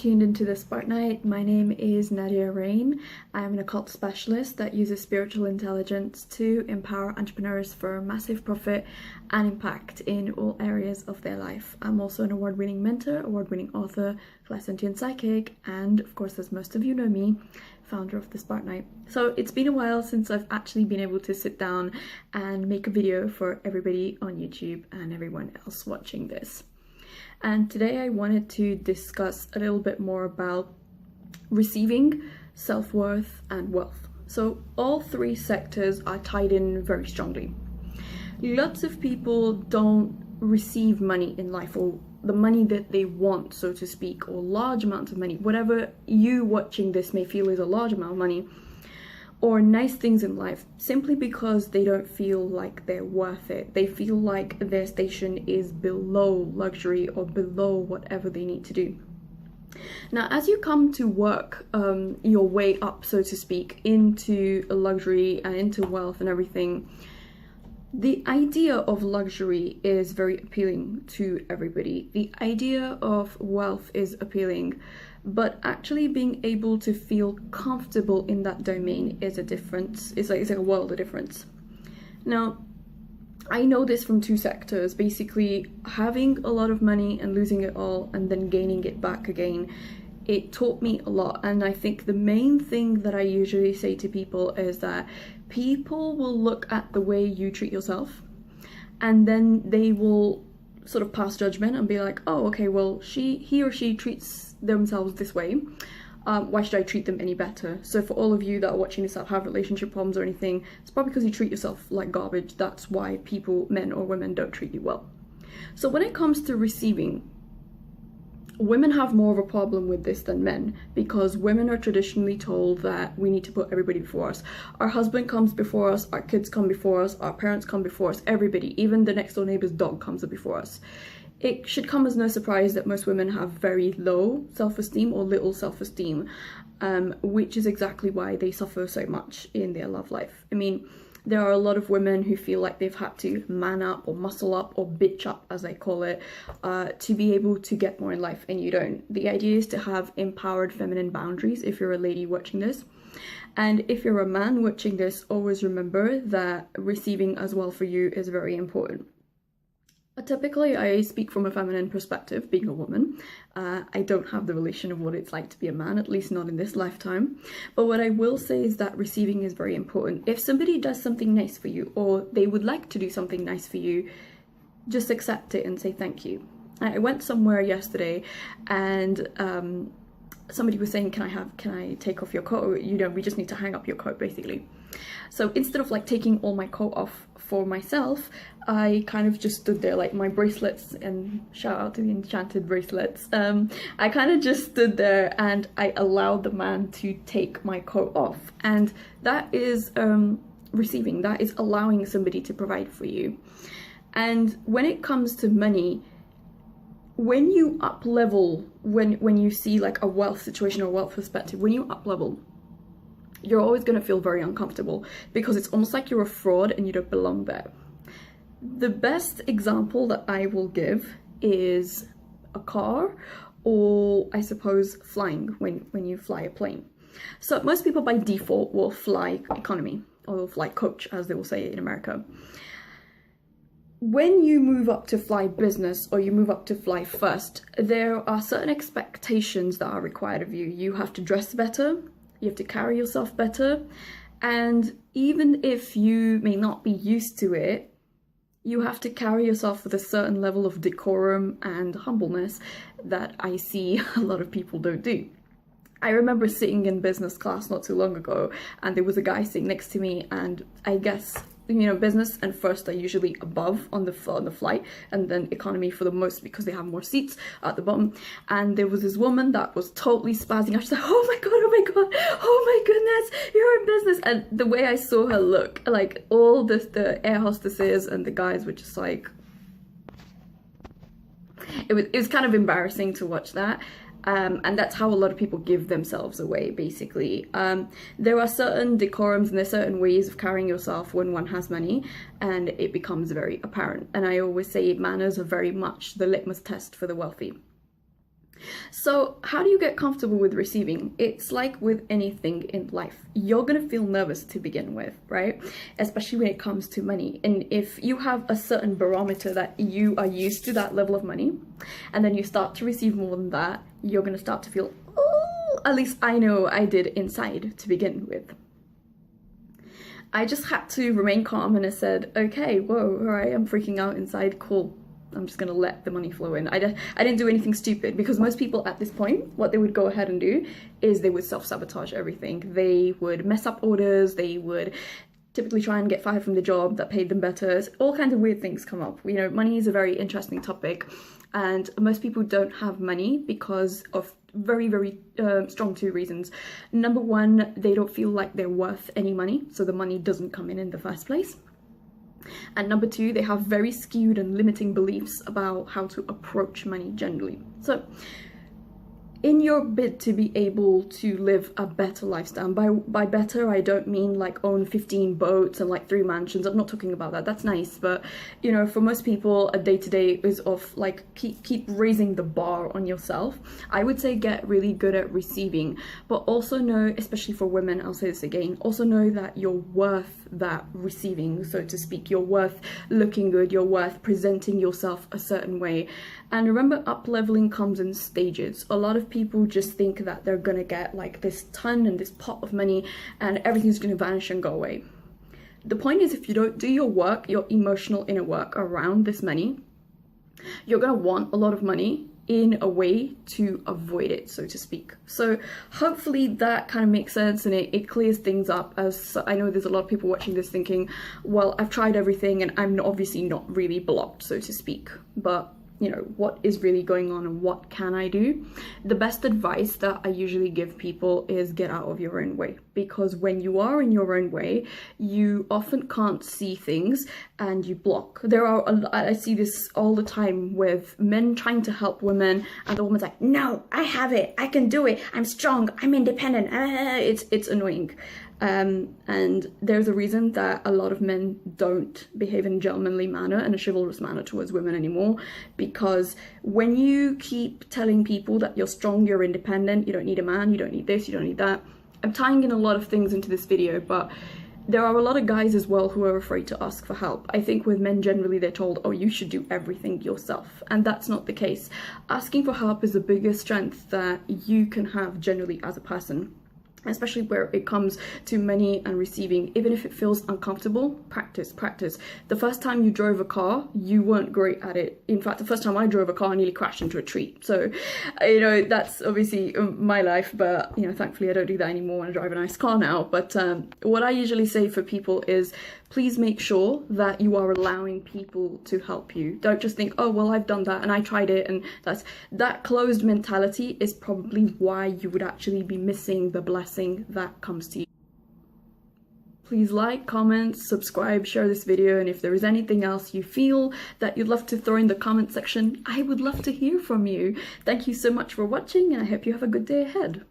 tuned into the Spartanite. My name is Nadia Arain. I am an occult specialist that uses spiritual intelligence to empower entrepreneurs for massive profit and impact in all areas of their life. I'm also an award-winning mentor, award-winning author, clairsentient psychic, and of course, as most of you know me, founder of the Spartanite. So it's been a while since I've actually been able to sit down and make a video for everybody on YouTube and everyone else watching this. And today I wanted to discuss a little bit more about receiving, self-worth, and wealth. So all three sectors are tied in very strongly. Lots of people don't receive money in life, or the money that they want, so to speak, or large amounts of money, whatever you watching this may feel is a large amount of money, or nice things in life, simply because they don't feel like they're worth it. They feel like their station is below luxury or below whatever they need to do. Now, as you come to work your way up, so to speak, into luxury and into wealth and everything, the idea of luxury is very appealing to everybody. The idea of wealth is appealing, but actually being able to feel comfortable in that domain is a difference. It's like a world of difference. Now, I know this from two sectors. Basically, having a lot of money and losing it all and then gaining it back again, it taught me a lot. And I think the main thing that I usually say to people is that people will look at the way you treat yourself, and then they will sort of pass judgment and be like, oh, okay, well, he or she treats themselves this way. Why should I treat them any better? So for all of you that are watching this that have relationship problems or anything, it's probably because you treat yourself like garbage. That's why people, men or women, don't treat you well. So when it comes to receiving, women have more of a problem with this than men, because women are traditionally told that we need to put everybody before us. Our husband comes before us, our kids come before us, our parents come before us, everybody, even the next door neighbor's dog comes before us. It should come as no surprise that most women have very low self-esteem or little self-esteem, which is exactly why they suffer so much in their love life. I mean, there are a lot of women who feel like they've had to man up or muscle up or bitch up, as I call it, to be able to get more in life, and you don't. The idea is to have empowered feminine boundaries if you're a lady watching this. And if you're a man watching this, always remember that receiving as well for you is very important. Typically, I speak from a feminine perspective, being a woman. I don't have the relation of what it's like to be a man, at least not in this lifetime. But what I will say is that receiving is very important. If somebody does something nice for you, or they would like to do something nice for you, just accept it and say thank you. I went somewhere yesterday and somebody was saying, can I take off your coat? You know, we just need to hang up your coat, basically. So instead of like taking all my coat off for myself, I kind of just stood there, like my bracelets, and shout out to the enchanted bracelets. I kind of just stood there and I allowed the man to take my coat off. And that is receiving, that is allowing somebody to provide for you. And when it comes to money, when you up level, when you see like a wealth situation or wealth perspective, when you up level, you're always going to feel very uncomfortable, because it's almost like you're a fraud and you don't belong there. The best example that I will give is a car, or I suppose flying, when you fly a plane. So most people by default will fly economy, or fly coach, as they will say in America. When you move up to fly business, or you move up to fly first, there are certain expectations that are required of you. You have to dress better, you have to carry yourself better, and even if you may not be used to it, you have to carry yourself with a certain level of decorum and humbleness that I see a lot of people don't do. I remember sitting in business class not too long ago, and there was a guy sitting next to me, and I guess, you know, business and first are usually above on the flight, and then economy for the most, because they have more seats at the bottom. And there was this woman that was totally spazzing out. She's like, oh my god, oh my god, oh my goodness, you're in business. And the way I saw her look, like all the air hostesses and the guys were just like, it was kind of embarrassing to watch that. And that's how a lot of people give themselves away, basically. There are certain decorums and there's certain ways of carrying yourself when one has money, and it becomes very apparent. And I always say manners are very much the litmus test for the wealthy. So how do you get comfortable with receiving? It's like with anything in life. You're gonna feel nervous to begin with, right? Especially when it comes to money. And if you have a certain barometer that you are used to that level of money, and then you start to receive more than that, you're gonna start to feel, oh, at least I know I did inside to begin with. I just had to remain calm, and I said, okay, whoa, all right, I'm freaking out inside, cool. I'm just gonna let the money flow in. I didn't do anything stupid, because most people at this point, what they would go ahead and do is they would self-sabotage everything. They would mess up orders, they would typically try and get fired from the job that paid them better. All kinds of weird things come up. You know, money is a very interesting topic, and most people don't have money because of very strong two reasons. Number one, they don't feel like they're worth any money, so the money doesn't come in the first place. And number two, they have very skewed and limiting beliefs about how to approach money generally. So in your bid to be able to live a better lifestyle, by better I don't mean like own 15 boats and like 3 mansions. I'm not talking about that. That's nice, but you know, for most people a day-to-day is of like keep raising the bar on yourself. I would say get really good at receiving, but also know, especially for women, I'll say this again, also know that you're worth that receiving, so to speak. You're worth looking good, you're worth presenting yourself a certain way. And remember, up leveling comes in stages. A lot of people just think that they're gonna get like this ton and this pot of money and everything's gonna vanish and go away. The point is, if you don't do your work, your emotional inner work around this money, you're gonna want a lot of money in a way to avoid it, so to speak. So hopefully that kind of makes sense, and it clears things up, as I know there's a lot of people watching this thinking, well, I've tried everything and I'm obviously not really blocked, so to speak. But you know, what is really going on and what can I do? The best advice that I usually give people is get out of your own way, because when you are in your own way, you often can't see things and you block. I see this all the time with men trying to help women, and the woman's like, no, I have it, I can do it, I'm strong, I'm independent. It's annoying. And there's a reason that a lot of men don't behave in a gentlemanly manner and a chivalrous manner towards women anymore, because when you keep telling people that you're strong, you're independent, you don't need a man, you don't need this, you don't need that. I'm tying in a lot of things into this video, but there are a lot of guys as well who are afraid to ask for help. I think with men generally they're told, oh, you should do everything yourself, and that's not the case. Asking for help is the biggest strength that you can have generally as a person, especially where it comes to money and receiving. Even if it feels uncomfortable, practice. The first time you drove a car, you weren't great at it. In fact, the first time I drove a car, I nearly crashed into a tree. So, you know, that's obviously my life, but, you know, thankfully I don't do that anymore and I drive a nice car now. But what I usually say for people is, please make sure that you are allowing people to help you. Don't just think, oh, well, I've done that and I tried it, and that closed mentality is probably why you would actually be missing the blessing that comes to you. Please like, comment, subscribe, share this video, and if there is anything else you feel that you'd love to throw in the comment section, I would love to hear from you. Thank you so much for watching, and I hope you have a good day ahead.